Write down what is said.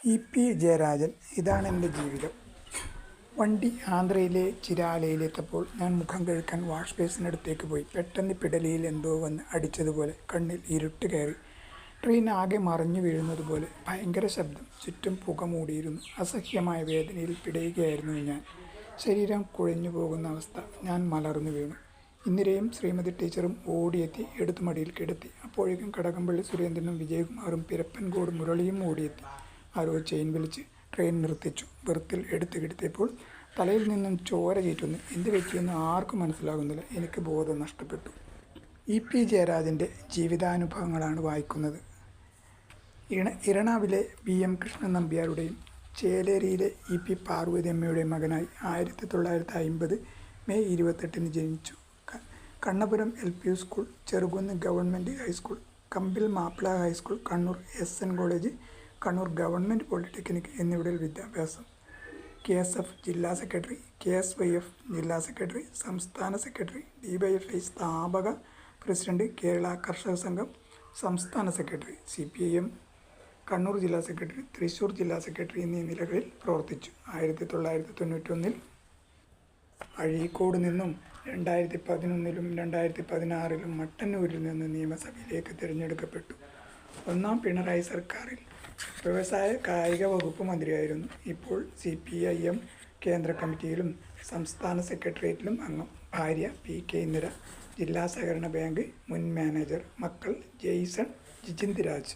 EP. Jayarajan. ഇതാണ് എൻ്റെ ജീവിതം. വണ്ടി ആന്ധ്രയിലെ ചിരാലയിലെത്തിയപ്പോൾ ഞാൻ മുഖം കഴുകാൻ വാഷ് ബേസിനടുത്തേക്ക് പോയി. പെട്ടെന്ന് പിടലിയിൽ എന്തോ വന്ന് അടിച്ചതുപോലെ കണ്ണിൽ ഇരുട്ട് കയറി. ട്രെയിൻ ആകെ മറിഞ്ഞു വീഴുന്നതുപോലെ. ഭയങ്കര ശബ്ദം. ചുറ്റും പുക മൂടിയിരുന്നു. അസഹ്യമായ വേദനയിൽ പിടയുകയായിരുന്നു ഞാൻ. ശരീരം കുഴഞ്ഞു പോകുന്ന അവസ്ഥ. ഞാൻ മലർന്നു വീണു. ഇന്ദിരയും ശ്രീമതി ടീച്ചറും ഓടിയെത്തി എടുത്തു മടിയിൽ കിടത്തി. അപ്പോഴേക്കും കടകംപള്ളി സുരേന്ദ്രനും വിജയകുമാറും പിരപ്പൻകോട് മുരളിയും ഓടിയെത്തി. ആരോ ചെയിൻ വലിച്ച് ട്രെയിൻ നിർത്തിച്ചു. ബെർത്തിൽ എടുത്തു കിടത്തിയപ്പോൾ തലയിൽ നിന്നും ചോര ചീറ്റുന്നു. എന്ത് പറ്റിയെന്ന് ആർക്കും മനസ്സിലാകുന്നില്ല. എനിക്ക് ബോധം നഷ്ടപ്പെട്ടു. ഇ.പി. ജയരാജൻ്റെ ജീവിതാനുഭവങ്ങളാണ് വായിക്കുന്നത്. ഇരണാവിലെ വി.എം. കൃഷ്ണൻ നമ്പ്യാരുടെയും ചേലേരിയിലെ ഇ.പി. പാർവതിയമ്മയുടെയും മകനായി 1950 മെയ് 28 ജനിച്ചു. Kannapuram L P. School, Cherukunnu government high school, Kambil Mappila high school, Kannur S N. College, Kannur government polytechnic എന്നിവിടങ്ങളിൽ വിദ്യാഭ്യാസം. കെ.എസ്.എഫ്. ജില്ലാ സെക്രട്ടറി, കെ.എസ്.വൈ.എഫ്. ജില്ലാ സെക്രട്ടറി, സംസ്ഥാന സെക്രട്ടറി, ഡി.വൈ.എഫ്.ഐ. സ്ഥാപക പ്രസിഡന്റ്, കേരള കർഷക സംഘം സംസ്ഥാന സെക്രട്ടറി, സി.പി.ഐ.എം. കണ്ണൂർ ജില്ലാ സെക്രട്ടറി, തൃശ്ശൂർ ജില്ലാ സെക്രട്ടറി എന്നീ നിലകളിൽ പ്രവർത്തിച്ചു. 1991 അഴീക്കോട് നിന്നും 2011 2016 മട്ടന്നൂരിൽ നിന്ന് നിയമസഭയിലേക്ക് തിരഞ്ഞെടുക്കപ്പെട്ടു. ഒന്നാം പിണറായി സർക്കാരിൽ വ്യവസായ കായിക വകുപ്പ് മന്ത്രിയായിരുന്നു. ഇപ്പോൾ സി.പി.ഐ.എം. കേന്ദ്ര കമ്മിറ്റിയിലും സംസ്ഥാന സെക്രട്ടേറിയറ്റിലും അംഗം. ഭാര്യ പി.കെ. ഇന്ദിര, ജില്ലാ സഹകരണ ബാങ്ക് മുൻ മാനേജർ. മക്കൾ ജെയ്സൺ, ജിജിന്ത് രാജ്.